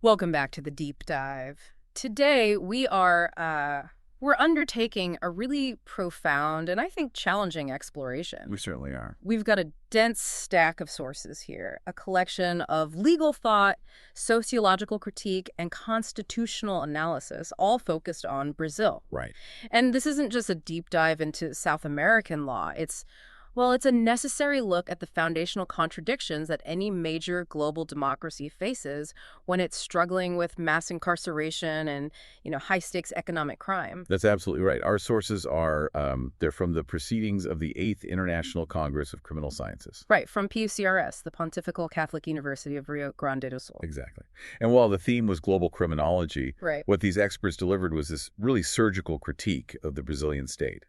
Welcome back to the deep dive. Today we're undertaking a really profound and I think challenging exploration. We certainly are. We've got a dense stack of sources here, a collection of legal thought, sociological critique, and constitutional analysis, all focused on Brazil. Right. And this isn't just a deep dive into South American law. It's a necessary look at the foundational contradictions that any major global democracy faces when it's struggling with mass incarceration and, high-stakes economic crime. That's absolutely right. Our sources are, they're from the proceedings of the 8th International Congress of Criminal Sciences. Right, from PUCRS, the Pontifical Catholic University of Rio Grande do Sul. Exactly. And while the theme was global criminology, Right. what these experts delivered was this really surgical critique of the Brazilian state.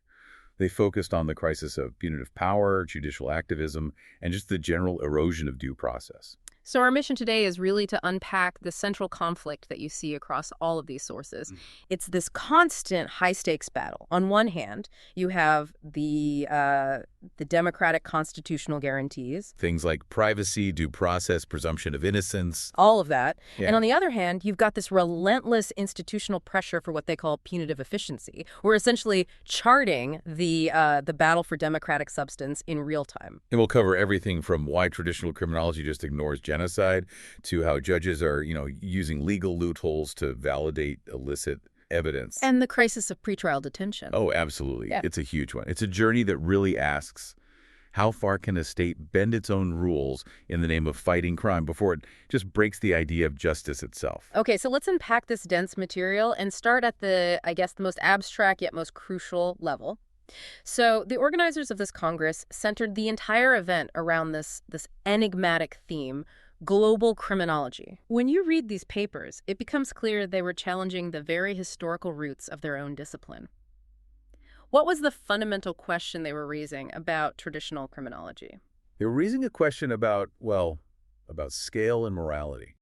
They focused on the crisis of punitive power, judicial activism, and just the general erosion of due process. So our mission today is really to unpack the central conflict that you see across all of these sources. It's this constant high-stakes battle. On one hand, you have the democratic constitutional guarantees. Things like privacy, due process, presumption of innocence. All of that. Yeah. And on the other hand, you've got this relentless institutional pressure for what they call punitive efficiency. We're essentially charting the battle for democratic substance in real time. And we'll cover everything from why traditional criminology just ignores genocide to how judges are, using legal loopholes to validate illicit evidence. And the crisis of pretrial detention. Oh, absolutely. Yeah. It's a huge one. It's a journey that really asks, how far can a state bend its own rules in the name of fighting crime before it just breaks the idea of justice itself? Okay, so let's unpack this dense material and start at the most abstract yet most crucial level. So the organizers of this Congress centered the entire event around this enigmatic theme, global criminology. When you read these papers, it becomes clear they were challenging the very historical roots of their own discipline. What was the fundamental question they were raising about traditional criminology? They were raising a question about scale and morality.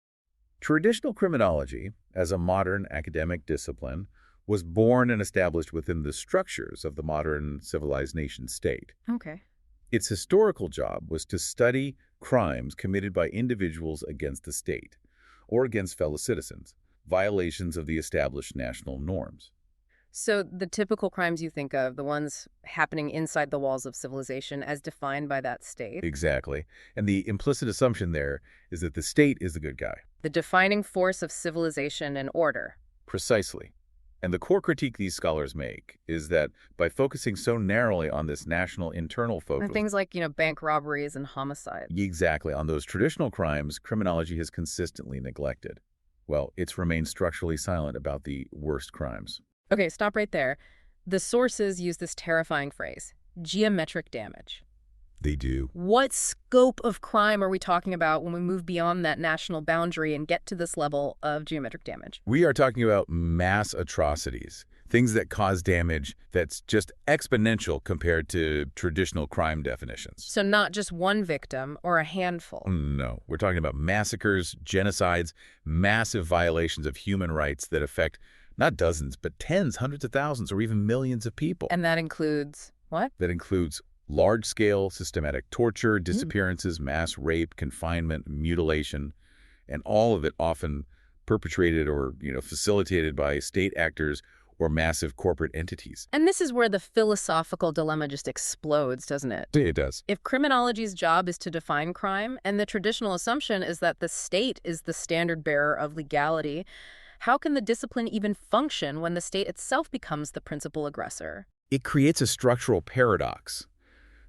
Traditional criminology, as a modern academic discipline, was born and established within the structures of the modern civilized nation-state. Okay. Its historical job was to study crimes committed by individuals against the state or against fellow citizens, violations of the established national norms. So the typical crimes you think of, the ones happening inside the walls of civilization as defined by that state. Exactly. And the implicit assumption there is that the state is the good guy. The defining force of civilization and order. Precisely. And the core critique these scholars make is that by focusing so narrowly on this national internal focus, And things like, bank robberies and homicides. exactly, on those traditional crimes, criminology has consistently neglected. Well, it's remained structurally silent about the worst crimes. Okay, stop right there. The sources use this terrifying phrase, geometric damage. They do. What scope of crime are we talking about when we move beyond that national boundary and get to this level of geometric damage? We are talking about mass atrocities, things that cause damage that's just exponential compared to traditional crime definitions. So not just one victim or a handful. No, we're talking about massacres, genocides, massive violations of human rights that affect not dozens, but tens, hundreds of thousands, or even millions of people. And that includes what? That includes large-scale systematic torture, disappearances, mass rape, confinement, mutilation, and all of it often perpetrated or, facilitated by state actors or massive corporate entities. And this is where the philosophical dilemma just explodes, doesn't it? It does. If criminology's job is to define crime, and the traditional assumption is that the state is the standard bearer of legality, how can the discipline even function when the state itself becomes the principal aggressor? It creates a structural paradox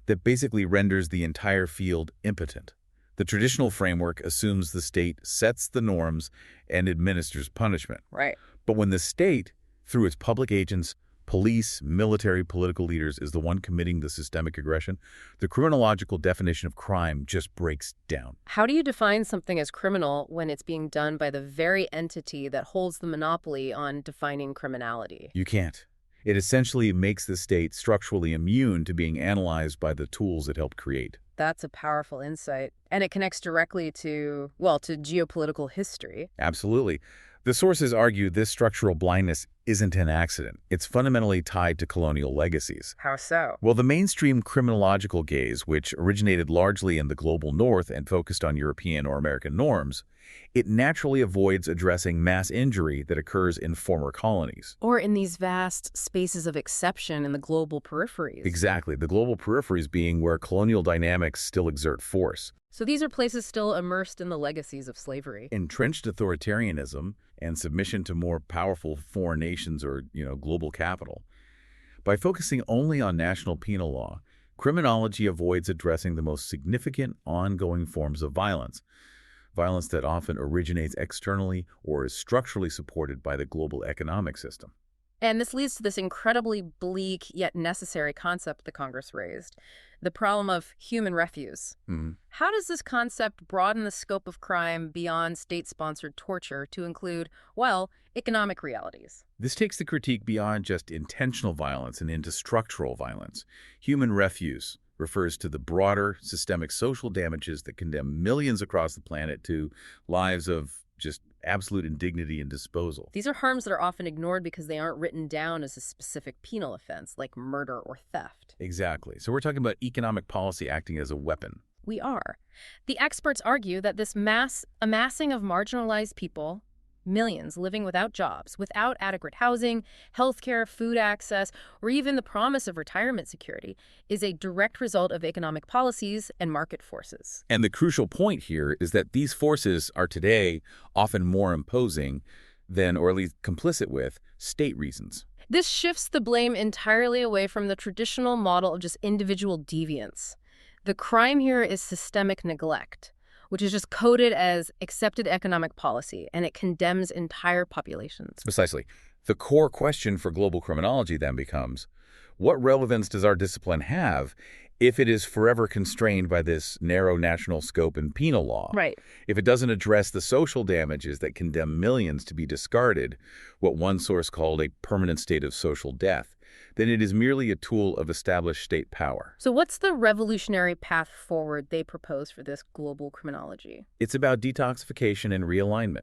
that basically renders the entire field impotent. The traditional framework assumes the state sets the norms and administers punishment. Right. But when the state, through its public agents, police, military, political leaders, is the one committing the systemic aggression, the criminological definition of crime just breaks down. How do you define something as criminal when it's being done by the very entity that holds the monopoly on defining criminality? You can't. It essentially makes the state structurally immune to being analyzed by the tools it helped create. That's a powerful insight. And it connects directly to geopolitical history. Absolutely. The sources argue this structural blindness isn't an accident. It's fundamentally tied to colonial legacies. How so? Well, the mainstream criminological gaze, which originated largely in the global north and focused on European or American norms, it naturally avoids addressing mass injury that occurs in former colonies. Or in these vast spaces of exception in the global peripheries. Exactly, the global peripheries being where colonial dynamics still exert force. So these are places still immersed in the legacies of slavery. Entrenched authoritarianism and submission to more powerful foreign nations or, global capital. By focusing only on national penal law, criminology avoids addressing the most significant ongoing forms of violence that often originates externally or is structurally supported by the global economic system. And this leads to this incredibly bleak yet necessary concept the Congress raised, the problem of human refuse. How does this concept broaden the scope of crime beyond state-sponsored torture to include, well, economic realities? This takes the critique beyond just intentional violence and into structural violence. Human refuse refers to the broader systemic social damages that condemn millions across the planet to lives of just absolute indignity and disposal. These are harms that are often ignored because they aren't written down as a specific penal offense, like murder or theft. Exactly. So we're talking about economic policy acting as a weapon. We are. The experts argue that this mass amassing of marginalized people, millions living without jobs, without adequate housing, healthcare, food access, or even the promise of retirement security, is a direct result of economic policies and market forces. And the crucial point here is that these forces are today often more imposing than, or at least complicit with, state reasons. This shifts the blame entirely away from the traditional model of just individual deviance. The crime here is systemic neglect, which is just coded as accepted economic policy, and it condemns entire populations. Precisely. The core question for global criminology then becomes, what relevance does our discipline have if it is forever constrained by this narrow national scope in penal law? Right. If it doesn't address the social damages that condemn millions to be discarded, what one source called a permanent state of social death, then it is merely a tool of established state power. So what's the revolutionary path forward they propose for this global criminology? It's about detoxification and realignment.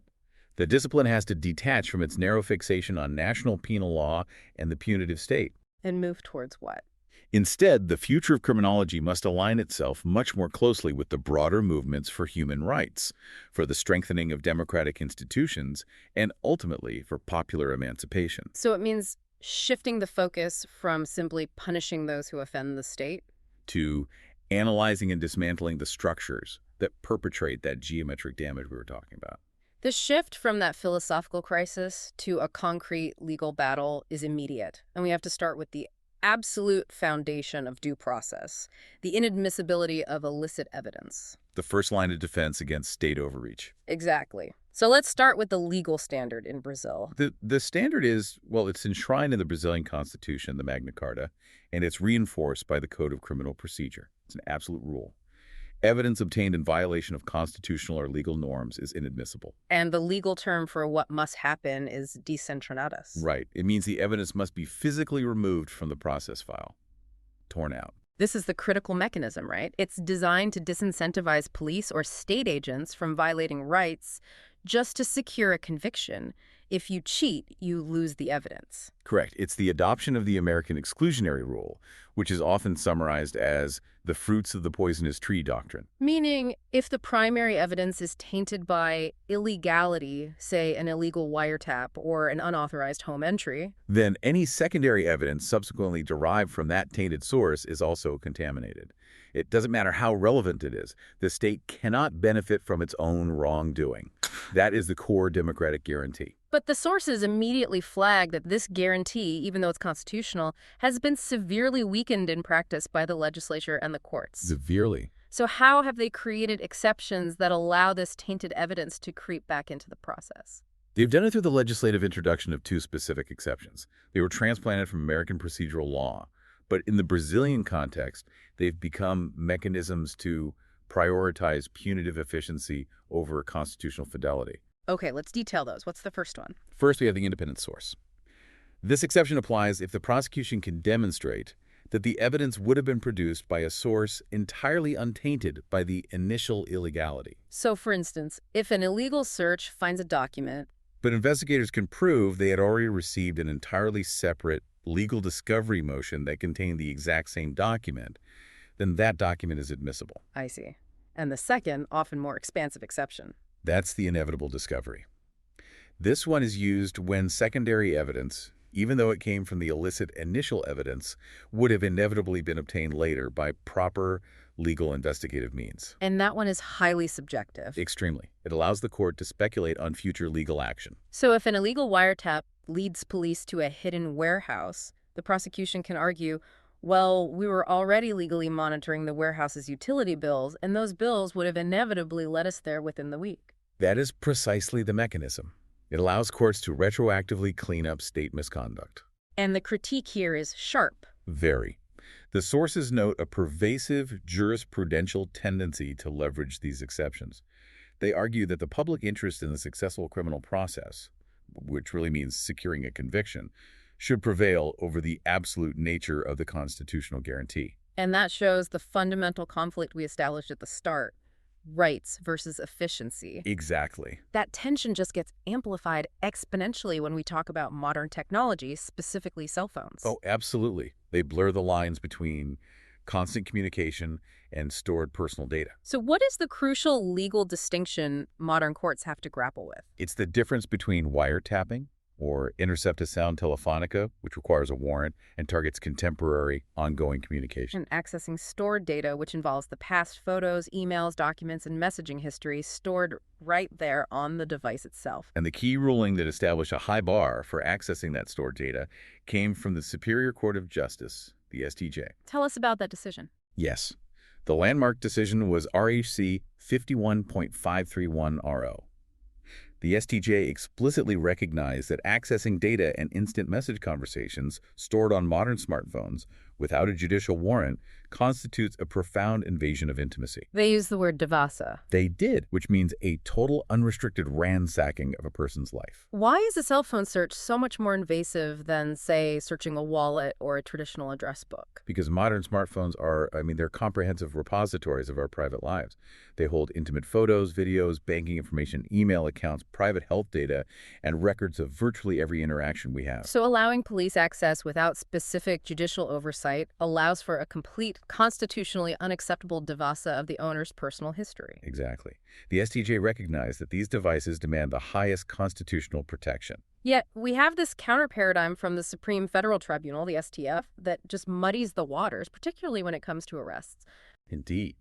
The discipline has to detach from its narrow fixation on national penal law and the punitive state. And move towards what? Instead, the future of criminology must align itself much more closely with the broader movements for human rights, for the strengthening of democratic institutions, and ultimately for popular emancipation. So it means shifting the focus from simply punishing those who offend the state to analyzing and dismantling the structures that perpetrate that geometric damage we were talking about. The shift from that philosophical crisis to a concrete legal battle is immediate, and we have to start with the absolute foundation of due process, the inadmissibility of illicit evidence. The first line of defense against state overreach. Exactly. So let's start with the legal standard in Brazil. The standard is, well, it's enshrined in the Brazilian Constitution, the Magna Carta, and it's reinforced by the Code of Criminal Procedure. It's an absolute rule. Evidence obtained in violation of constitutional or legal norms is inadmissible. And the legal term for what must happen is desentradas. Right. It means the evidence must be physically removed from the process file, torn out. This is the critical mechanism, right? It's designed to disincentivize police or state agents from violating rights just to secure a conviction. If you cheat, you lose the evidence. Correct. It's the adoption of the American exclusionary rule, which is often summarized as the fruits of the poisonous tree doctrine. Meaning, if the primary evidence is tainted by illegality, say an illegal wiretap or an unauthorized home entry, then any secondary evidence subsequently derived from that tainted source is also contaminated. It doesn't matter how relevant it is. The state cannot benefit from its own wrongdoing. That is the core democratic guarantee. But the sources immediately flag that this guarantee, even though it's constitutional, has been severely weakened in practice by the legislature and the courts. Severely. So how have they created exceptions that allow this tainted evidence to creep back into the process? They've done it through the legislative introduction of two specific exceptions. They were transplanted from American procedural law. But in the Brazilian context, they've become mechanisms to prioritize punitive efficiency over constitutional fidelity. Okay, let's detail those. What's the first one? First, we have the independent source. This exception applies if the prosecution can demonstrate that the evidence would have been produced by a source entirely untainted by the initial illegality. So, for instance, if an illegal search finds a document But investigators can prove they had already received an entirely separate legal discovery motion that contained the exact same document, then that document is admissible. I see. And the second, often more expansive exception. That's the inevitable discovery. This one is used when secondary evidence, even though it came from the illicit initial evidence, would have inevitably been obtained later by proper legal investigative means. And that one is highly subjective. Extremely. It allows the court to speculate on future legal action. So if an illegal wiretap leads police to a hidden warehouse, the prosecution can argue, well, we were already legally monitoring the warehouse's utility bills, and those bills would have inevitably led us there within the week. That is precisely the mechanism. It allows courts to retroactively clean up state misconduct. And the critique here is sharp. Very. The sources note a pervasive jurisprudential tendency to leverage these exceptions. They argue that the public interest in the successful criminal process, which really means securing a conviction, should prevail over the absolute nature of the constitutional guarantee. And that shows the fundamental conflict we established at the start. Rights versus efficiency. Exactly. That tension just gets amplified exponentially when we talk about modern technology, specifically cell phones. Oh, absolutely. They blur the lines between constant communication and stored personal data. So what is the crucial legal distinction modern courts have to grapple with? It's the difference between wiretapping, or intercept a sound telefonica, which requires a warrant and targets contemporary, ongoing communication. And accessing stored data, which involves the past photos, emails, documents, and messaging history stored right there on the device itself. And the key ruling that established a high bar for accessing that stored data came from the Superior Court of Justice, the STJ. Tell us about that decision. Yes. The landmark decision was RHC 51.531RO. The STJ explicitly recognized that accessing data and instant message conversations stored on modern smartphones without a judicial warrant constitutes a profound invasion of intimacy. They use the word devasa. They did, which means a total unrestricted ransacking of a person's life. Why is a cell phone search so much more invasive than, say, searching a wallet or a traditional address book? Because modern smartphones are, they're comprehensive repositories of our private lives. They hold intimate photos, videos, banking information, email accounts, private health data, and records of virtually every interaction we have. So allowing police access without specific judicial oversight allows for a complete, constitutionally unacceptable devasa of the owner's personal history. Exactly. The STJ recognized that these devices demand the highest constitutional protection. Yet, we have this counter-paradigm from the Supreme Federal Tribunal, the STF, that just muddies the waters, particularly when it comes to arrests. Indeed.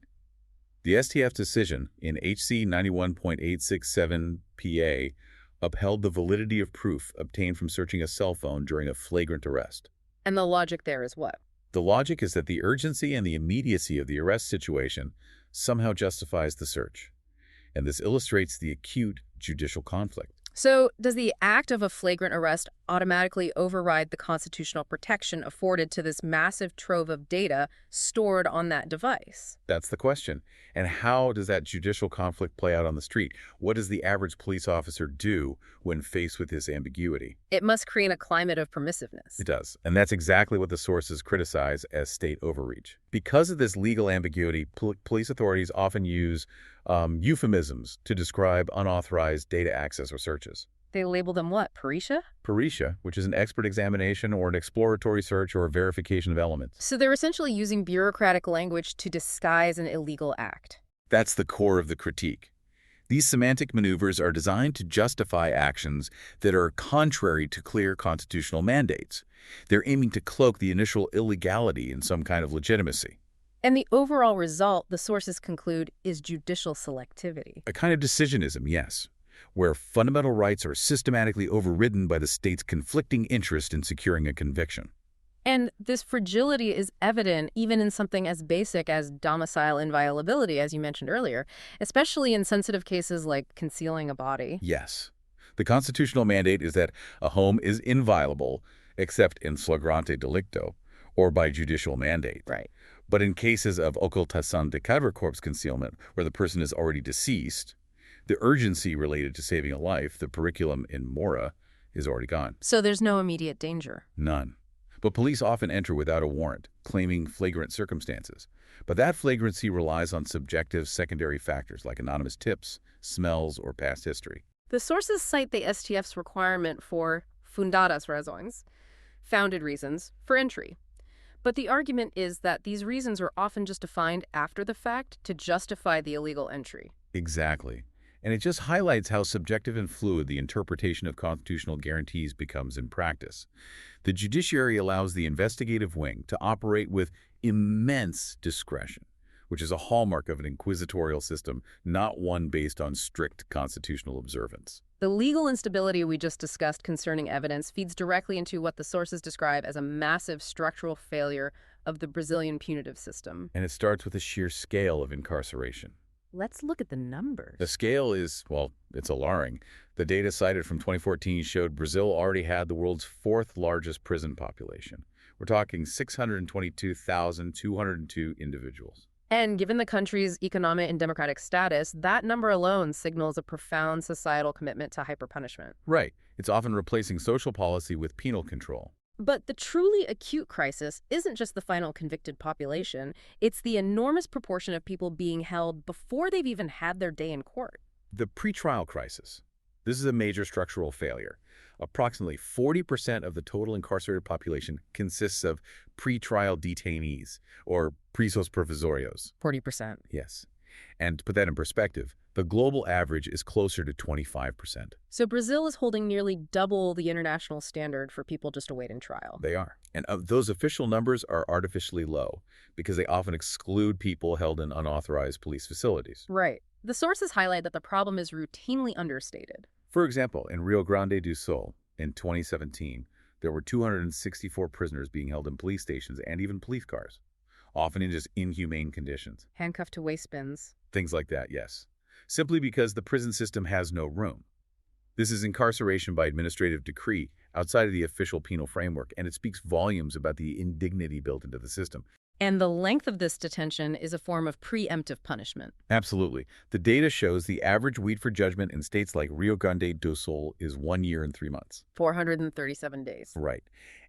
The STF decision in HC 91.867 PA upheld the validity of proof obtained from searching a cell phone during a flagrant arrest. And the logic there is what? The logic is that the urgency and the immediacy of the arrest situation somehow justifies the search. And this illustrates the acute judicial conflict. So, does the act of a flagrant arrest automatically override the constitutional protection afforded to this massive trove of data stored on that device? That's the question. And how does that judicial conflict play out on the street? What does the average police officer do when faced with this ambiguity? It must create a climate of permissiveness. It does. And that's exactly what the sources criticize as state overreach. Because of this legal ambiguity, police authorities often use euphemisms to describe unauthorized data access or searches. They label them what, Parisha? Parisha, which is an expert examination or an exploratory search or verification of elements. So they're essentially using bureaucratic language to disguise an illegal act. That's the core of the critique. These semantic maneuvers are designed to justify actions that are contrary to clear constitutional mandates. They're aiming to cloak the initial illegality in some kind of legitimacy. And the overall result, the sources conclude, is judicial selectivity. A kind of decisionism, yes, where fundamental rights are systematically overridden by the state's conflicting interest in securing a conviction. And this fragility is evident even in something as basic as domicile inviolability, as you mentioned earlier, especially in sensitive cases like concealing a body. Yes. The constitutional mandate is that a home is inviolable except in flagrante delicto or by judicial mandate. Right. But in cases of occultación de cadáver corpse concealment, where the person is already deceased, the urgency related to saving a life, the periculum in mora, is already gone. So there's no immediate danger. None. But police often enter without a warrant, claiming flagrant circumstances. But that flagrancy relies on subjective secondary factors like anonymous tips, smells, or past history. The sources cite the STF's requirement for fundadas razões, founded reasons, for entry. But the argument is that these reasons are often just defined after the fact to justify the illegal entry. Exactly. And it just highlights how subjective and fluid the interpretation of constitutional guarantees becomes in practice. The judiciary allows the investigative wing to operate with immense discretion, which is a hallmark of an inquisitorial system, not one based on strict constitutional observance. The legal instability we just discussed concerning evidence feeds directly into what the sources describe as a massive structural failure of the Brazilian punitive system. And it starts with the sheer scale of incarceration. Let's look at the numbers. The scale is, well, it's alarming. The data cited from 2014 showed Brazil already had the world's fourth largest prison population. We're talking 622,202 individuals. And given the country's economic and democratic status, that number alone signals a profound societal commitment to hyperpunishment. Right. It's often replacing social policy with penal control. But the truly acute crisis isn't just the final convicted population. It's the enormous proportion of people being held before they've even had their day in court. The pretrial crisis. This is a major structural failure. Approximately 40% of the total incarcerated population consists of pretrial detainees, or presos provisorios. 40%. Yes. And to put that in perspective, the global average is closer to 25%. So Brazil is holding nearly double the international standard for people just awaiting trial. They are. And those official numbers are artificially low because they often exclude people held in unauthorized police facilities. Right. The sources highlight that the problem is routinely understated. For example, in Rio Grande do Sul in 2017, there were 264 prisoners being held in police stations and even police cars, often in just inhumane conditions. Handcuffed to waste bins. Things like that, yes. Simply because the prison system has no room. This is incarceration by administrative decree outside of the official penal framework, and it speaks volumes about the indignity built into the system. And the length of this detention is a form of preemptive punishment. Absolutely. The data shows the average wait for judgment in states like Rio Grande do Sul is 1 year and 3 months. 437 days. Right.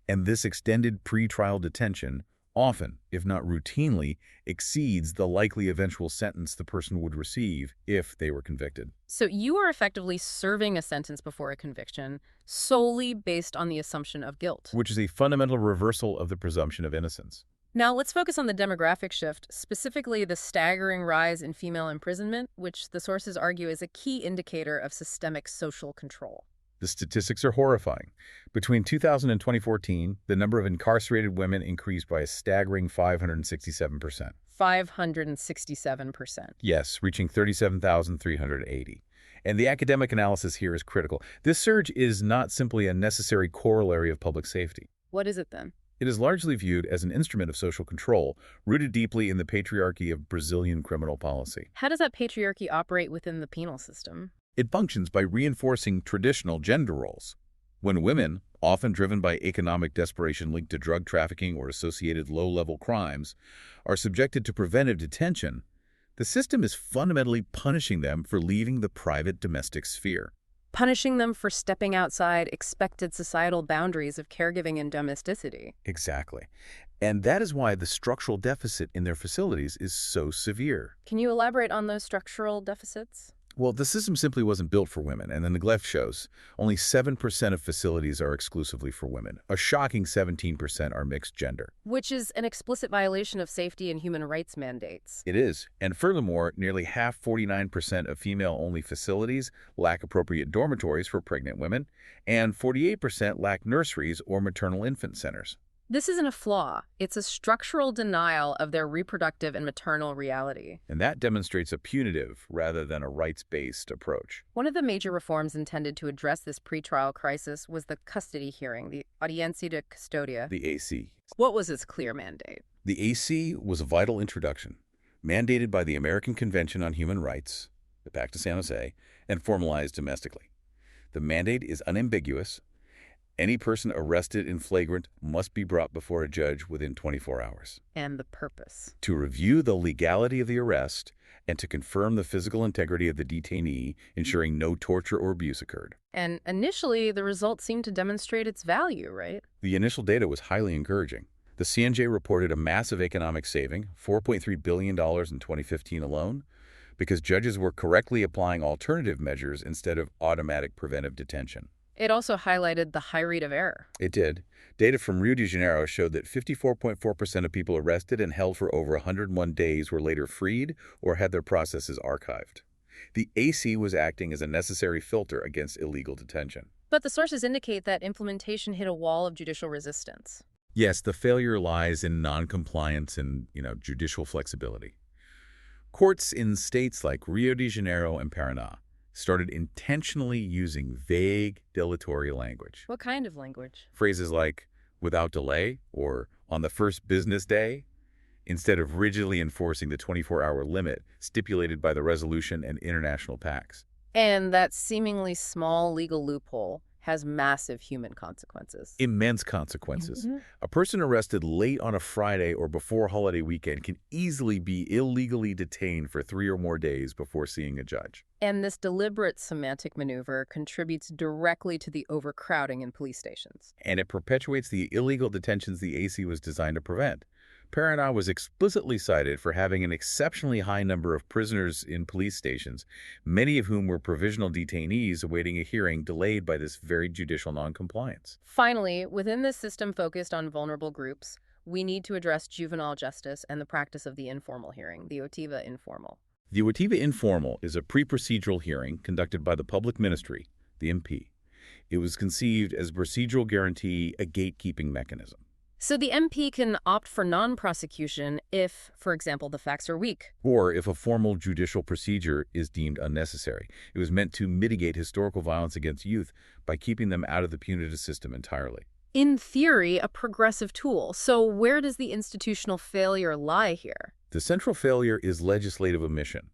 And this extended pretrial detention often, if not routinely, exceeds the likely eventual sentence the person would receive if they were convicted. So you are effectively serving a sentence before a conviction solely based on the assumption of guilt. Which is a fundamental reversal of the presumption of innocence. Now let's focus on the demographic shift, specifically the staggering rise in female imprisonment, which the sources argue is a key indicator of systemic social control. The statistics are horrifying. Between 2000 and 2014, the number of incarcerated women increased by a staggering 567%. 567%. Yes, reaching 37,380. And the academic analysis here is critical. This surge is not simply a necessary corollary of public safety. What is it then? It is largely viewed as an instrument of social control, rooted deeply in the patriarchy of Brazilian criminal policy. How does that patriarchy operate within the penal system? It functions by reinforcing traditional gender roles. When women, often driven by economic desperation linked to drug trafficking or associated low-level crimes, are subjected to preventive detention, the system is fundamentally punishing them for leaving the private domestic sphere. Punishing them for stepping outside expected societal boundaries of caregiving and domesticity. Exactly. And that is why the structural deficit in their facilities is so severe. Can you elaborate on those structural deficits? Well, the system simply wasn't built for women, and the neglect shows. Only 7% of facilities are exclusively for women. A shocking 17% are mixed gender. Which is an explicit violation of safety and human rights mandates. It is. And furthermore, nearly half, 49% of female-only facilities lack appropriate dormitories for pregnant women, and 48% lack nurseries or maternal infant centers. This isn't a flaw. It's a structural denial of their reproductive and maternal reality. And that demonstrates a punitive rather than a rights-based approach. One of the major reforms intended to address this pretrial crisis was the custody hearing, the Audiencia de Custodia. The AC. What was its clear mandate? The AC was a vital introduction, mandated by the American Convention on Human Rights, the Pact of San Jose, and formalized domestically. The mandate is unambiguous. Any person arrested in flagrant must be brought before a judge within 24 hours. And the purpose? To review the legality of the arrest and to confirm the physical integrity of the detainee, ensuring no torture or abuse occurred. And initially, the results seemed to demonstrate its value, right? The initial data was highly encouraging. The CNJ reported a massive economic saving, $4.3 billion in 2015 alone. because judges were correctly applying alternative measures instead of automatic preventive detention. It also highlighted the high rate of error. It did. Data from Rio de Janeiro showed that 54.4% of people arrested and held for over 101 days were later freed or had their processes archived. The AC was acting as a necessary filter against illegal detention. But the sources indicate that implementation hit a wall of judicial resistance. Yes, the failure lies in noncompliance and, judicial flexibility. Courts in states like Rio de Janeiro and Paraná started intentionally using vague, dilatory language. What kind of language? Phrases like, without delay, or on the first business day, instead of rigidly enforcing the 24-hour limit stipulated by the resolution and international pacts. And that seemingly small legal loophole has massive human consequences. Immense consequences. A person arrested late on a Friday or before holiday weekend can easily be illegally detained for 3 or more days before seeing a judge. And this deliberate semantic maneuver contributes directly to the overcrowding in police stations. And it perpetuates the illegal detentions the AC was designed to prevent. Paraná was explicitly cited for having an exceptionally high number of prisoners in police stations, many of whom were provisional detainees awaiting a hearing delayed by this very judicial noncompliance. Finally, within this system focused on vulnerable groups, we need to address juvenile justice and the practice of the informal hearing, the oitiva informal. The oitiva informal is a pre-procedural hearing conducted by the public ministry, the MP. It was conceived as a procedural guarantee, a gatekeeping mechanism. So the MP can opt for non-prosecution if, for example, the facts are weak. Or if a formal judicial procedure is deemed unnecessary. It was meant to mitigate historical violence against youth by keeping them out of the punitive system entirely. In theory, a progressive tool. So where does the institutional failure lie here? The central failure is legislative omission.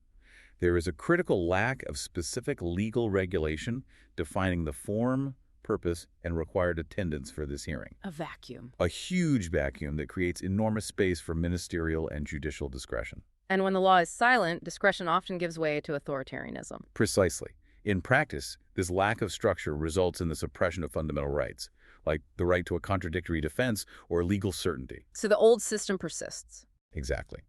There is a critical lack of specific legal regulation defining the form, purpose, and required attendance for this hearing. A vacuum. A huge vacuum that creates enormous space for ministerial and judicial discretion. And when the law is silent, discretion often gives way to authoritarianism. Precisely. In practice, this lack of structure results in the suppression of fundamental rights, like the right to a contradictory defense or legal certainty. So the old system persists. Exactly.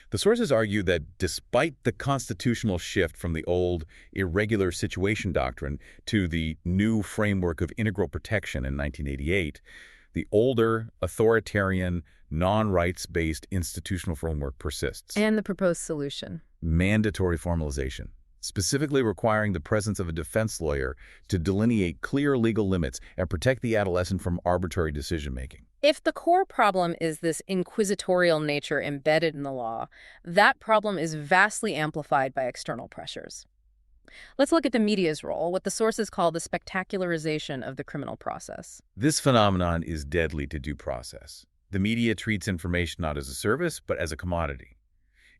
The sources argue that despite the constitutional shift from the old irregular situation doctrine to the new framework of integral protection in 1988, the older, authoritarian, non-rights-based institutional framework persists. And the proposed solution? Mandatory formalization, specifically requiring the presence of a defense lawyer to delineate clear legal limits and protect the adolescent from arbitrary decision-making. If the core problem is this inquisitorial nature embedded in the law, that problem is vastly amplified by external pressures. Let's look at the media's role, what the sources call the spectacularization of the criminal process. This phenomenon is deadly to due process. The media treats information not as a service, but as a commodity.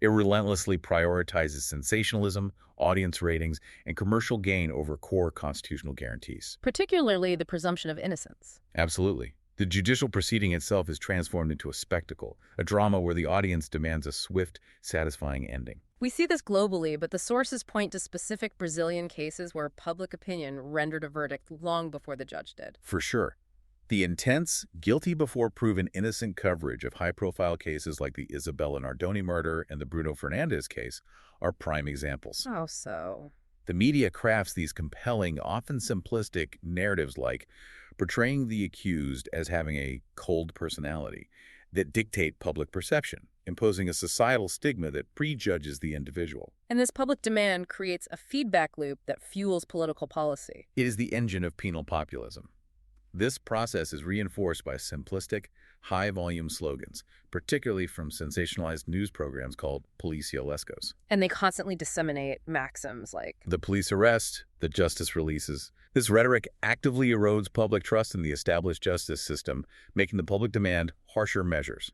It relentlessly prioritizes sensationalism, audience ratings, and commercial gain over core constitutional guarantees. Particularly the presumption of innocence. Absolutely. The judicial proceeding itself is transformed into a spectacle, a drama where the audience demands a swift, satisfying ending. We see this globally, but the sources point to specific Brazilian cases where public opinion rendered a verdict long before the judge did. For sure. The intense, guilty-before-proven innocent coverage of high-profile cases like the Isabella Nardoni murder and the Bruno Fernandes case are prime examples. How so? The media crafts these compelling, often simplistic narratives like portraying the accused as having a cold personality that dictate public perception, imposing a societal stigma that prejudges the individual. And this public demand creates a feedback loop that fuels political policy. It is the engine of penal populism. This process is reinforced by simplistic, high-volume slogans, particularly from sensationalized news programs called policialescos. And they constantly disseminate maxims like, the police arrest, the justice releases. This rhetoric actively erodes public trust in the established justice system, making the public demand harsher measures,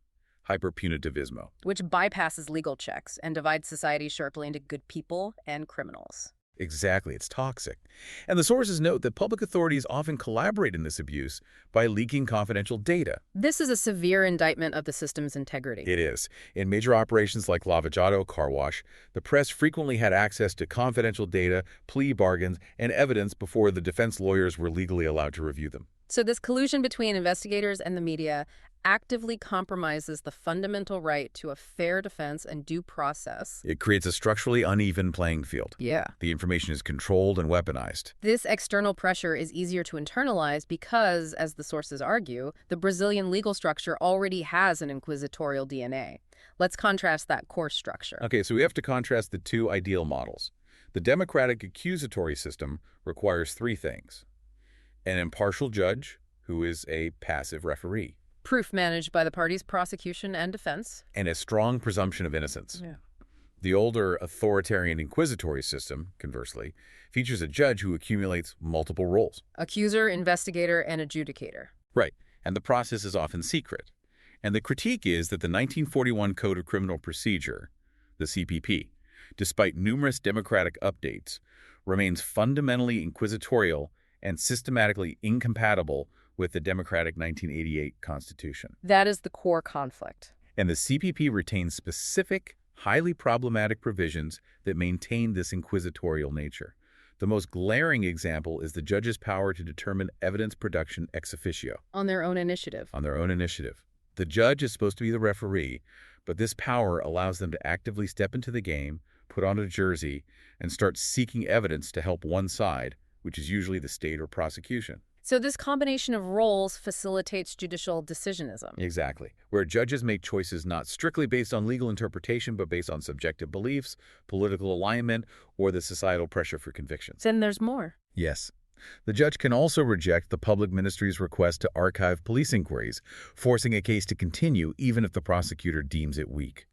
hyperpunitivismo. Which bypasses legal checks and divides society sharply into good people and criminals. Exactly, it's toxic. And the sources note that public authorities often collaborate in this abuse by leaking confidential data. This is a severe indictment of the system's integrity. It is. In major operations like Lava Jato car wash, the press frequently had access to confidential data, plea bargains, and evidence before the defense lawyers were legally allowed to review them. So this collusion between investigators and the media actively compromises the fundamental right to a fair defense and due process. It creates a structurally uneven playing field. Yeah. The information is controlled and weaponized. This external pressure is easier to internalize because, as the sources argue, the Brazilian legal structure already has an inquisitorial DNA. Let's contrast that core structure. Okay, so we have to contrast the two ideal models. The democratic accusatory system requires three things: an impartial judge, who is a passive referee, Proof managed by the parties' prosecution and defense. and a strong presumption of innocence. Yeah. The older authoritarian inquisitory system, conversely, features a judge who accumulates multiple roles. Accuser, investigator, and adjudicator. Right, and the process is often secret. And the critique is that the 1941 Code of Criminal Procedure, the CPP, despite numerous democratic updates, remains fundamentally inquisitorial and systematically incompatible with the democratic 1988 Constitution. That is the core conflict. And the CPP retains specific, highly problematic provisions that maintain this inquisitorial nature. The most glaring example is the judge's power to determine evidence production ex officio. On their own initiative. On their own initiative. The judge is supposed to be the referee, but this power allows them to actively step into the game, put on a jersey, and start seeking evidence to help one side, which is usually the state or prosecution. So this combination of roles facilitates judicial decisionism. Exactly, where judges make choices not strictly based on legal interpretation, but based on subjective beliefs, political alignment, or the societal pressure for convictions. Then there's more. Yes. The judge can also reject the public ministry's request to archive police inquiries, forcing a case to continue even if the prosecutor deems it weak.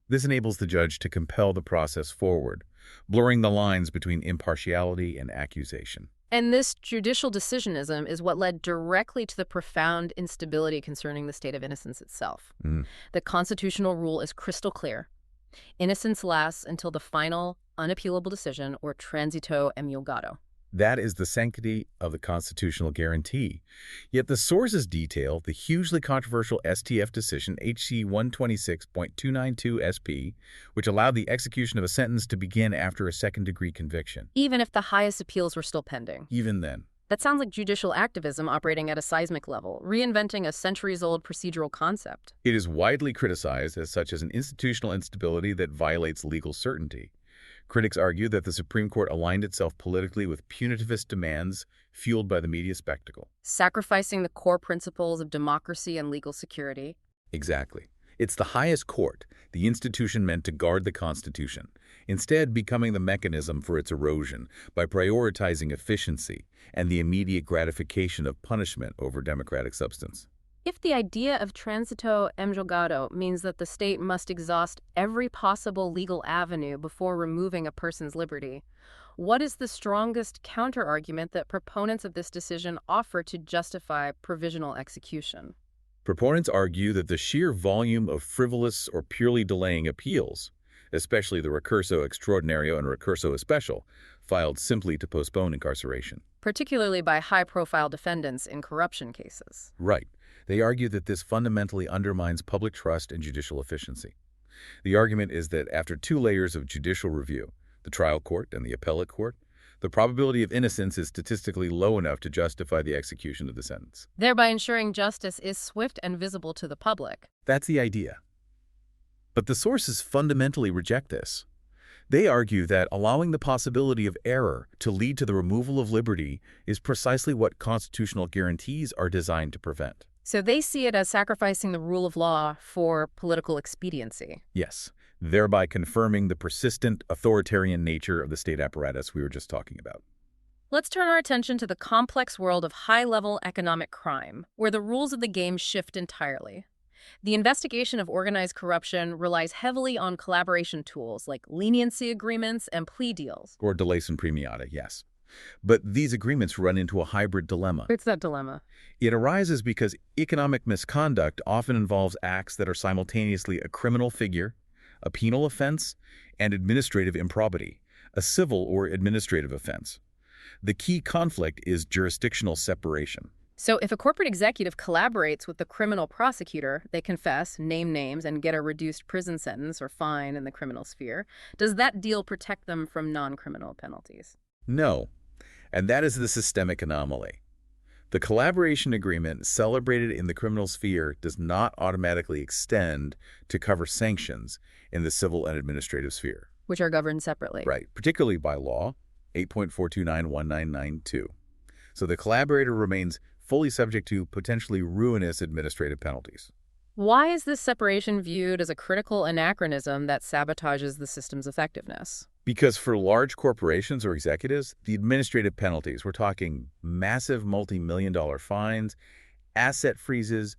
This enables the judge to compel the process forward, blurring the lines between impartiality and accusation. And this judicial decisionism is what led directly to the profound instability concerning the state of innocence itself. The constitutional rule is crystal clear. Innocence lasts until the final, unappealable decision, or transito emulgado. That is the sanctity of the constitutional guarantee. Yet the sources detail the hugely controversial STF decision HC 126.292 SP, which allowed the execution of a sentence to begin after a second-degree conviction. Even if the highest appeals were still pending. Even then. That sounds like judicial activism operating at a seismic level, reinventing a centuries-old procedural concept. It is widely criticized as such as an institutional instability that violates legal certainty. Critics argue that the Supreme Court aligned itself politically with punitivist demands fueled by the media spectacle. Sacrificing the core principles of democracy and legal security. Exactly. It's the highest court, the institution meant to guard the Constitution, instead becoming the mechanism for its erosion by prioritizing efficiency and the immediate gratification of punishment over democratic substance. If the idea of transito emulgado means that the state must exhaust every possible legal avenue before removing a person's liberty, what is the strongest counterargument that proponents of this decision offer to justify provisional execution? Proponents argue that the sheer volume of frivolous or purely delaying appeals, especially the recurso extraordinario and recurso especial, filed simply to postpone incarceration. Particularly by high-profile defendants in corruption cases. Right. They argue that this fundamentally undermines public trust and judicial efficiency. The argument is that after two layers of judicial review, the trial court and the appellate court, the probability of innocence is statistically low enough to justify the execution of the sentence. Thereby ensuring justice is swift and visible to the public. That's the idea. But the sources fundamentally reject this. They argue that allowing the possibility of error to lead to the removal of liberty is precisely what constitutional guarantees are designed to prevent. So they see it as sacrificing the rule of law for political expediency. Yes, thereby confirming the persistent authoritarian nature of the state apparatus we were just talking about. Let's turn our attention to the complex world of high-level economic crime, where the rules of the game shift entirely. The investigation of organized corruption relies heavily on collaboration tools like leniency agreements and plea deals. Or delays in premiata, yes. But these agreements run into a hybrid dilemma. What's that dilemma? It arises because economic misconduct often involves acts that are simultaneously a criminal figure, a penal offense, and administrative improbity, a civil or administrative offense. The key conflict is jurisdictional separation. So if a corporate executive collaborates with the criminal prosecutor, they confess, name names, and get a reduced prison sentence or fine in the criminal sphere, does that deal protect them from non-criminal penalties? No, and that is the systemic anomaly. The collaboration agreement celebrated in the criminal sphere does not automatically extend to cover sanctions in the civil and administrative sphere. Which are governed separately. Right, particularly by law, 8.4291992. So the collaborator remains fully subject to potentially ruinous administrative penalties. Why is this separation viewed as a critical anachronism that sabotages the system's effectiveness? Because for large corporations or executives, the administrative penalties, we're talking massive multi-million-dollar fines, asset freezes,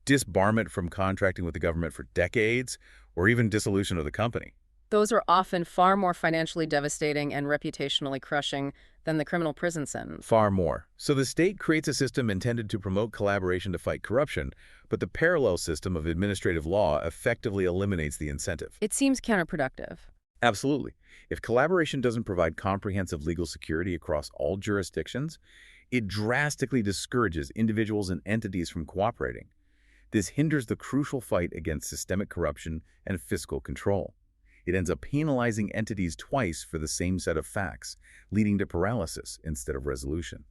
disbarment from contracting with the government for decades, or even dissolution of the company. Those are often far more financially devastating and reputationally crushing than the criminal prison sentence. Far more. So the state creates a system intended to promote collaboration to fight corruption, but the parallel system of administrative law effectively eliminates the incentive. It seems counterproductive. Absolutely. If collaboration doesn't provide comprehensive legal security across all jurisdictions, it drastically discourages individuals and entities from cooperating. This hinders the crucial fight against systemic corruption and fiscal control. It ends up penalizing entities twice for the same set of facts, leading to paralysis instead of resolution.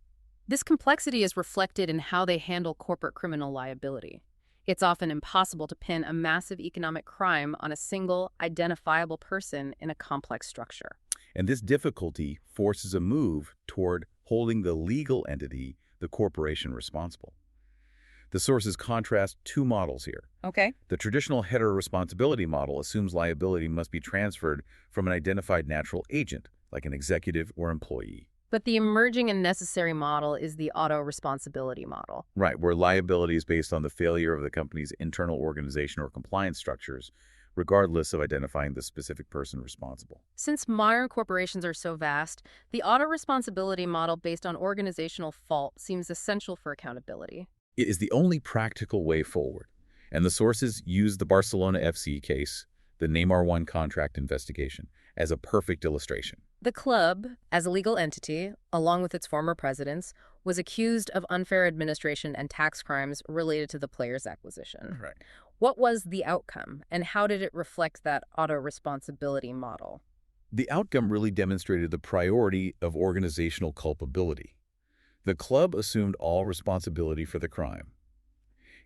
This complexity is reflected in how they handle corporate criminal liability. It's often impossible to pin a massive economic crime on a single, identifiable person in a complex structure. And this difficulty forces a move toward holding the legal entity, the corporation, responsible. The sources contrast two models here. Okay. The traditional heteroresponsibility model assumes liability must be transferred from an identified natural agent, like an executive or employee. But the emerging and necessary model is the auto-responsibility model. Right, where liability is based on the failure of the company's internal organization or compliance structures, regardless of identifying the specific person responsible. Since modern corporations are so vast, the auto-responsibility model based on organizational fault seems essential for accountability. It is the only practical way forward, and the sources use the Barcelona FC case, the Neymar 1 contract investigation, as a perfect illustration. The club, as a legal entity, along with its former presidents, was accused of unfair administration and tax crimes related to the players' acquisition. Right. What was the outcome, and how did it reflect that auto-responsibility model? The outcome really demonstrated the priority of organizational culpability. The club assumed all responsibility for the crime.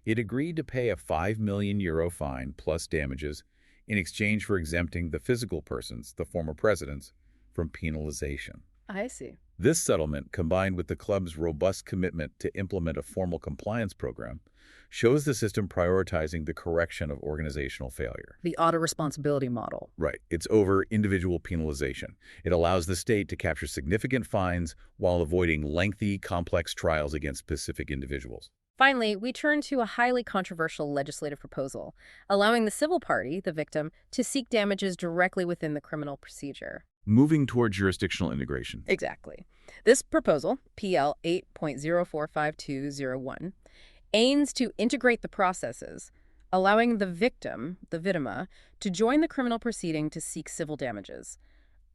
It agreed to pay a €5 million fine plus damages in exchange for exempting the physical persons, the former presidents, from penalization. I see. This settlement, combined with the club's robust commitment to implement a formal compliance program, shows the system prioritizing the correction of organizational failure. The auto-responsibility model. Right. It's over individual penalization. It allows the state to capture significant fines while avoiding lengthy, complex trials against specific individuals. Finally, we turn to a highly controversial legislative proposal, allowing the civil party, the victim, to seek damages directly within the criminal procedure. Moving toward jurisdictional integration. Exactly. This proposal, PL 8.045201, aims to integrate the processes, allowing the victim, the vitima, to join the criminal proceeding to seek civil damages.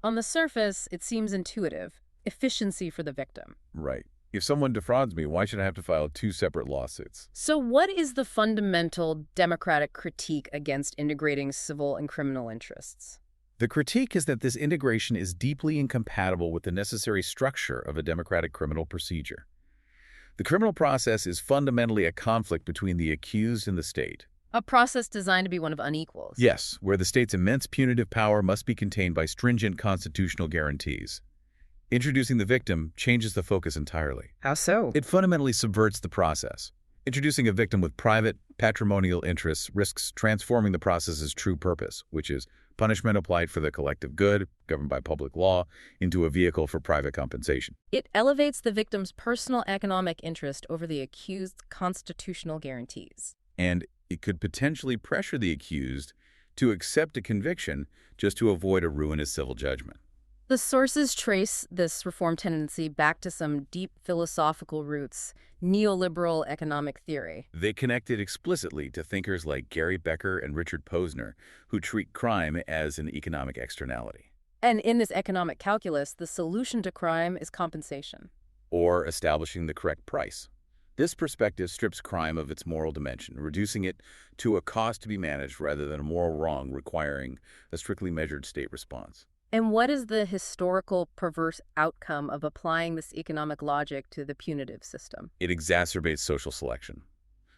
On the surface, it seems intuitive. Efficiency for the victim. Right. If someone defrauds me, why should I have to file two separate lawsuits? So what is the fundamental democratic critique against integrating civil and criminal interests? The critique is that this integration is deeply incompatible with the necessary structure of a democratic criminal procedure. The criminal process is fundamentally a conflict between the accused and the state. A process designed to be one of unequals. Yes, where the state's immense punitive power must be contained by stringent constitutional guarantees. Introducing the victim changes the focus entirely. How so? It fundamentally subverts the process. Introducing a victim with private, patrimonial interests risks transforming the process's true purpose, which is punishment applied for the collective good, governed by public law, into a vehicle for private compensation. It elevates the victim's personal economic interest over the accused's constitutional guarantees. And it could potentially pressure the accused to accept a conviction just to avoid a ruinous civil judgment. The sources trace this reform tendency back to some deep philosophical roots, neoliberal economic theory. They connect it explicitly to thinkers like Gary Becker and Richard Posner, who treat crime as an economic externality. And in this economic calculus, the solution to crime is compensation. Or establishing the correct price. This perspective strips crime of its moral dimension, reducing it to a cost to be managed rather than a moral wrong requiring a strictly measured state response. And what is the historical perverse outcome of applying this economic logic to the punitive system? It exacerbates social selection.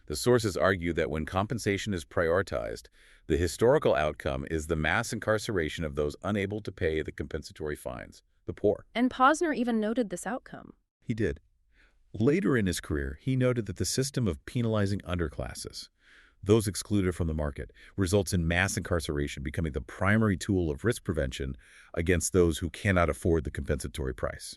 The sources argue that when compensation is prioritized, the historical outcome is the mass incarceration of those unable to pay the compensatory fines, the poor. And Posner even noted this outcome. He did. Later in his career, he noted that the system of penalizing underclasses, those excluded from the market, results in mass incarceration becoming the primary tool of risk prevention against those who cannot afford the compensatory price.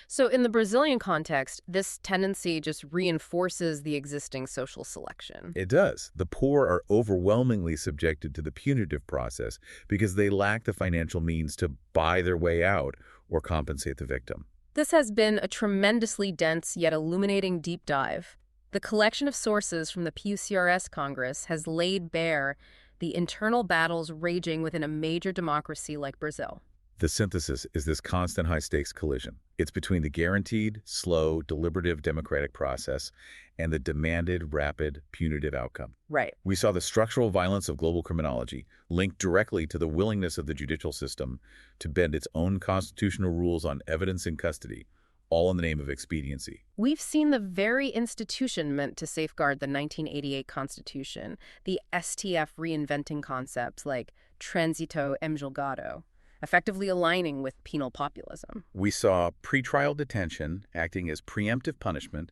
So in the Brazilian context, this tendency just reinforces the existing social selection. It does. The poor are overwhelmingly subjected to the punitive process because they lack the financial means to buy their way out or compensate the victim. This has been a tremendously dense yet illuminating deep dive. The collection of sources from the PUCRS Congress has laid bare the internal battles raging within a major democracy like Brazil. The synthesis is this constant high-stakes collision. It's between the guaranteed, slow, deliberative democratic process and the demanded, rapid, punitive outcome. Right. We saw the structural violence of global criminology linked directly to the willingness of the judicial system to bend its own constitutional rules on evidence in custody, all in the name of expediency. We've seen the very institution meant to safeguard the 1988 Constitution, the STF reinventing concepts like transito em julgado, effectively aligning with penal populism. We saw pretrial detention acting as preemptive punishment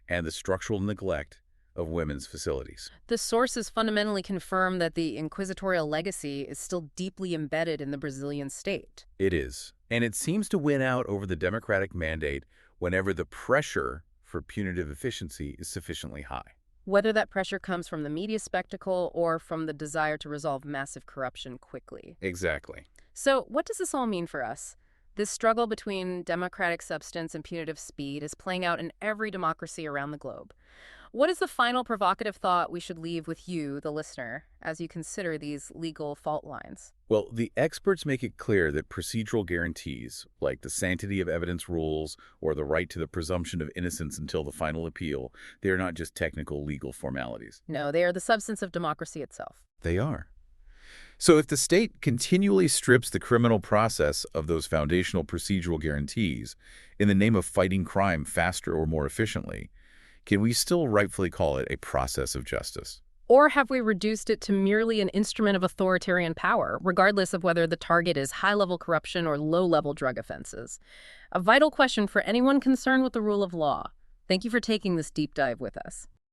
and the structural neglect of women's facilities. The sources fundamentally confirm that the inquisitorial legacy is still deeply embedded in the Brazilian state. It is. And it seems to win out over the democratic mandate whenever the pressure for punitive efficiency is sufficiently high. Whether that pressure comes from the media spectacle or from the desire to resolve massive corruption quickly. Exactly. So what does this all mean for us? This struggle between democratic substance and punitive speed is playing out in every democracy around the globe. What is the final provocative thought we should leave with you, the listener, as you consider these legal fault lines? Well, the experts make it clear that procedural guarantees, like the sanctity of evidence rules or the right to the presumption of innocence until the final appeal, they are not just technical legal formalities. No, they are the substance of democracy itself. They are. So if the state continually strips the criminal process of those foundational procedural guarantees in the name of fighting crime faster or more efficiently, can we still rightfully call it a process of justice? Or have we reduced it to merely an instrument of authoritarian power, regardless of whether the target is high-level corruption or low-level drug offenses? A vital question for anyone concerned with the rule of law. Thank you for taking this deep dive with us.